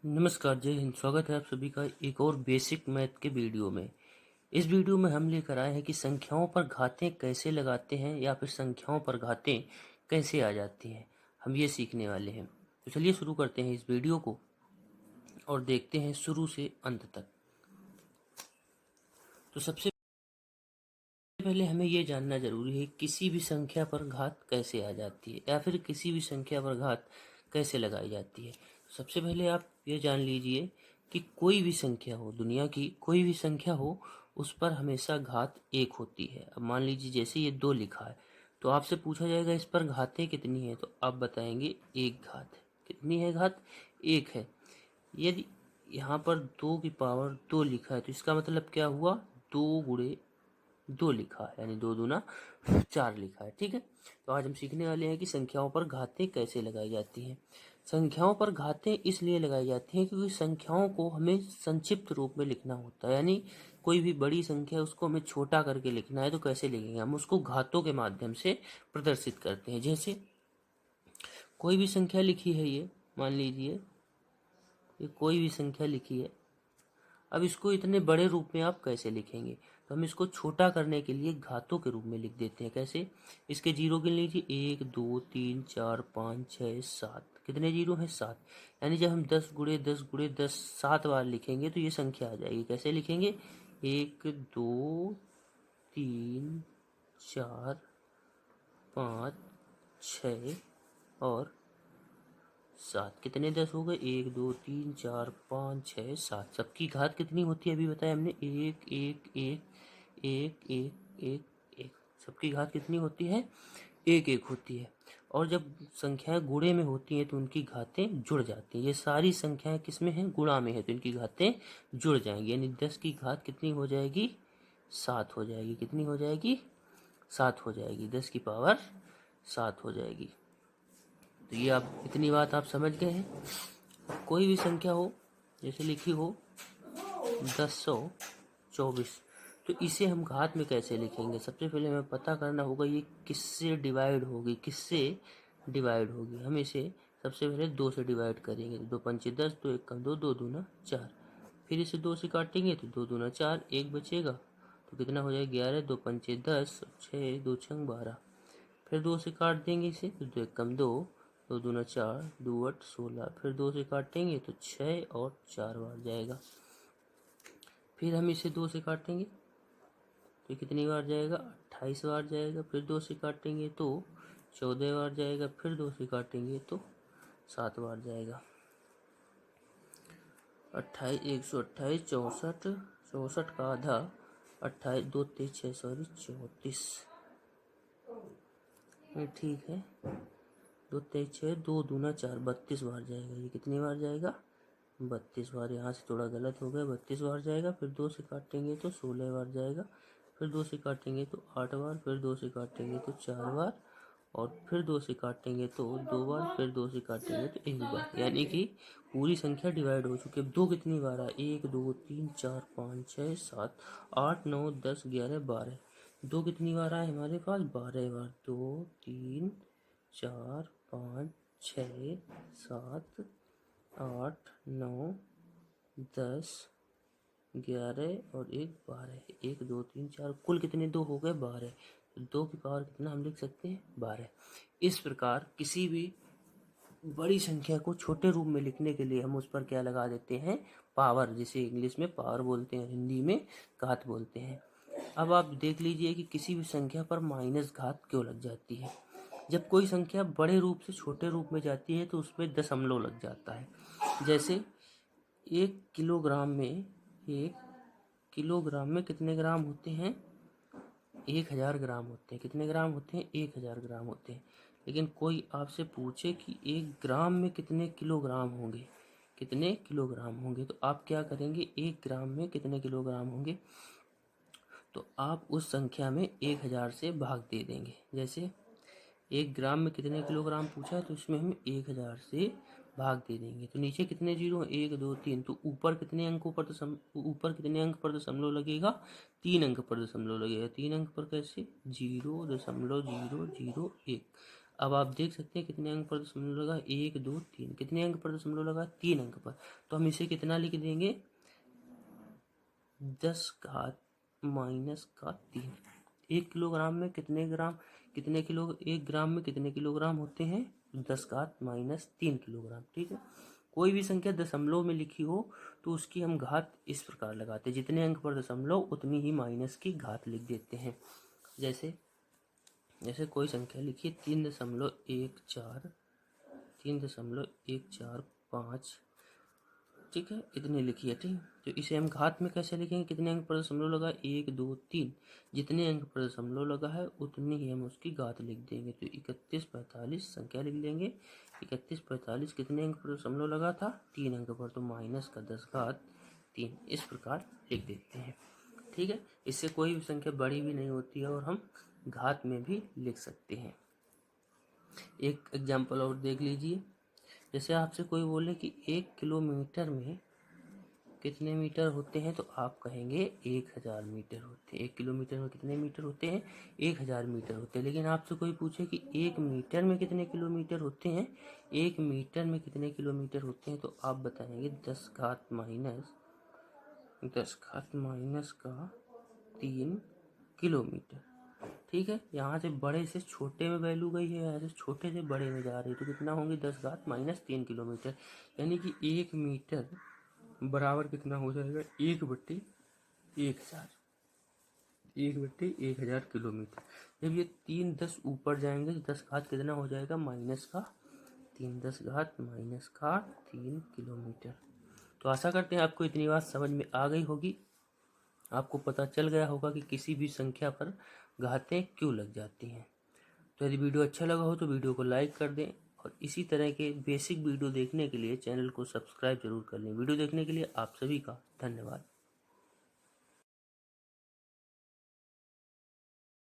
नमस्कार, जय हिंद। स्वागत है आप सभी का एक और बेसिक मैथ के वीडियो में। इस वीडियो में हम लेकर आए हैं कि संख्याओं पर घातें कैसे लगाते हैं या फिर संख्याओं पर घातें कैसे आ जाती हैं, हम ये सीखने वाले हैं। तो चलिए शुरू करते हैं इस वीडियो को और देखते हैं शुरू से अंत तक। तो सबसे पहले हमें ये जानना जरूरी है किसी भी संख्या पर घात कैसे आ जाती है या फिर किसी भी संख्या पर घात कैसे लगाई जाती है। सबसे पहले आप ये जान लीजिए कि कोई भी संख्या हो, दुनिया की कोई भी संख्या हो, उस पर हमेशा घात एक होती है। अब मान लीजिए जैसे ये 2 लिखा है तो आपसे पूछा जाएगा इस पर घातें कितनी है, तो आप बताएंगे एक घात है। कितनी है घात? एक है। यदि यहाँ पर 2 की पावर 2 लिखा है तो इसका मतलब क्या हुआ? 2 गुणे 2 लिखा है, यानी 2 दूना 4 लिखा है। ठीक है, तो आज हम सीखने वाले हैं कि संख्याओं पर घातें कैसे लगाई जाती हैं। संख्याओं पर घातें इसलिए लगाई जाती हैं क्योंकि संख्याओं को हमें संक्षिप्त रूप में लिखना होता है, यानी कोई भी बड़ी संख्या उसको हमें छोटा करके लिखना है तो कैसे लिखेंगे? हम उसको घातों के माध्यम से प्रदर्शित करते हैं। जैसे कोई भी संख्या लिखी है, ये मान लीजिए ये कोई भी संख्या लिखी है। अब इसको इतने बड़े रूप में आप कैसे लिखेंगे? तो हम इसको छोटा करने के लिए घातों के रूप में लिख देते हैं। कैसे? इसके जीरो गिन लीजिए, 1 2 3 4 5 6 7। कितने जीरो हैं? 7। यानी जब हम 10 गुणे 10 गुणे 10 7 बार लिखेंगे तो ये संख्या आ जाएगी। कैसे लिखेंगे? 1 2 3 4 5 6 और 7। कितने 10 हो गए? 1 2 3 4 5 6 7। सबकी घात कितनी होती है? अभी बताया हमने, एक एक एक एक एक एक एक। सबकी घात कितनी होती है? एक एक होती है। और जब संख्याएं गुणे में होती हैं तो उनकी घातें जुड़ जाती हैं। ये सारी संख्याएं किस में हैं? गुणा में है, तो इनकी घातें जुड़ जाएंगी। यानी 10 की घात कितनी हो जाएगी? 7 हो जाएगी। कितनी हो जाएगी? 7 हो जाएगी। 10 की पावर 7 हो जाएगी। तो ये आप इतनी बात आप समझ गए हैं। कोई भी संख्या हो, जैसे लिखी हो 1024, तो इसे हम घात में कैसे लिखेंगे? सबसे पहले हमें पता करना होगा ये किससे डिवाइड होगी, किससे डिवाइड होगी। हम इसे सबसे पहले 2 से डिवाइड करेंगे। 2 पंचे 10, 2 एक कम 2, 2 दूना 4। फिर इसे 2 से काटेंगे तो 2 दूना 4, एक बचेगा तो कितना हो जाएगा? 11। 2 पंचे 10, 6 2 छंग 12। फिर 2 से काट देंगे इसे तो 2 एक कम 2, 2 दूना 4, 2 8 16। फिर 2 से काटेंगे तो 6 और 4 बार जाएगा। फिर हम इसे 2 से काटेंगे तो कितनी बार जाएगा? 28 बार जाएगा। फिर 2 से काटेंगे तो 14 बार जाएगा। फिर 2 से काटेंगे तो 7 बार जाएगा। 28 128 64, 64 का आधा 28, 2 3 6 सॉरी 34। ठीक है, 2 तेईस 6, 2 दूना 4, 32 बार जाएगा। ये कितनी बार जाएगा? 32 बार। यहाँ से थोड़ा गलत हो गया, 32 बार जाएगा। फिर 2 से काटेंगे तो 16 बार जाएगा। फिर 2 से काटेंगे तो 8 बार। फिर 2 से काटेंगे तो 4 बार। और फिर 2 से काटेंगे तो 2 बार। फिर 2 से काटेंगे तो 1 बार। यानी कि पूरी संख्या डिवाइड हो चुकी है। 2 कितनी बार है? 1 2 3 4 5 6 7 8 9 10 11 12। 2 कितनी बार आए हमारे पास? 12 बार। 2 3 4 5 6 7 8 9 10 11 और 1 12। 1 2 3 4, कुल कितने 2 हो गए? 12। तो 2 की पावर कितना हम लिख सकते हैं? 12। इस प्रकार किसी भी बड़ी संख्या को छोटे रूप में लिखने के लिए हम उस पर क्या लगा देते हैं? पावर, जिसे इंग्लिश में पावर बोलते हैं, हिंदी में घात बोलते हैं। अब आप देख लीजिए कि किसी भी संख्या पर माइनस घात क्यों लग जाती है। जब कोई संख्या बड़े रूप से छोटे रूप में जाती है तो उसमें दशमलव लग जाता है। जैसे 1 किलोग्राम में कितने ग्राम होते हैं? 1000 ग्राम होते हैं। कितने ग्राम होते हैं? 1000 ग्राम होते हैं। लेकिन कोई आपसे पूछे कि 1 ग्राम में कितने किलोग्राम होंगे, कितने किलोग्राम होंगे, तो आप क्या करेंगे? 1 ग्राम में कितने किलोग्राम होंगे, तो आप उस संख्या में 1000 से भाग दे देंगे। जैसे 1 ग्राम में कितने किलोग्राम पूछा है तो इसमें हम 1000 से भाग दे देंगे। तो नीचे कितने जीरो? 1 2 3। तो ऊपर कितने अंकों पर ऊपर कितने अंक पर दशमलव लगेगा? 3 अंक पर दशमलव लगेगा। 3 अंक पर कैसे? 0.000 1। अब आप देख सकते हैं कितने अंक पर दशमलव लगा, 1 2 3, कितने अंक पर दशमलव लगा, 3 अंक पर। तो हम इसे कितना लिख देंगे, 10 घात माइनस का 3। 1 किलोग्राम में कितने ग्राम, कितने किलो, 1 ग्राम में कितने किलोग्राम होते हैं, 10 घात माइनस 3 किलोग्राम। ठीक है, कोई भी संख्या दशमलव में लिखी हो तो उसकी हम घात इस प्रकार लगाते हैं, जितने अंक पर दशमलव उतनी ही माइनस की घात लिख देते हैं। जैसे कोई संख्या लिखिए 3.14, 3.145, ठीक है, इतने लिखिए। ठीक, तो इसे हम घात में कैसे लिखेंगे, कितने अंक पर दशमलव लगा, 1 2 3, जितने अंक पर दशमलव लगा है उतनी ही हम उसकी घात लिख देंगे। तो 3145 संख्या लिख लेंगे, 3145 कितने अंक पर दशमलव लगा था, 3 अंक पर, तो माइनस का 10 घात 3, इस प्रकार लिख देते हैं। ठीक है, इससे कोई भी संख्या बड़ी भी नहीं होती है और हम घात में भी लिख सकते हैं। एक एग्जाम्पल और देख लीजिए। जैसे आपसे कोई बोले कि 1 किलोमीटर में कितने मीटर होते हैं, तो आप कहेंगे 1000 मीटर होते हैं। 1 किलोमीटर में कितने मीटर होते हैं, 1000 मीटर होते हैं। लेकिन आपसे कोई पूछे कि 1 मीटर में कितने किलोमीटर होते हैं, 1 मीटर में कितने किलोमीटर होते हैं, तो आप बताएंगे 10 घात माइनस का 3 किलोमीटर। ठीक है, यहाँ से बड़े से छोटे में वैल्यू गई है, यहाँ से छोटे से बड़े में जा रही है, तो कितना होंगे, 10 घात माइनस 3 किलोमीटर। यानी कि 1 मीटर बराबर कितना हो जाएगा, 1/1000, 1/1000 किलोमीटर। जब ये 3 10 ऊपर जाएंगे तो 10 घात कितना हो जाएगा, माइनस का 3, 10 घात माइनस का 3 किलोमीटर। तो आशा करते हैं आपको इतनी बात समझ में आ गई होगी, आपको पता चल गया होगा कि किसी भी संख्या पर घातें क्यों लग जाती हैं। तो यदि वीडियो अच्छा लगा हो तो वीडियो को लाइक कर दें और इसी तरह के बेसिक वीडियो देखने के लिए चैनल को सब्सक्राइब जरूर कर लें। वीडियो देखने के लिए आप सभी का धन्यवाद।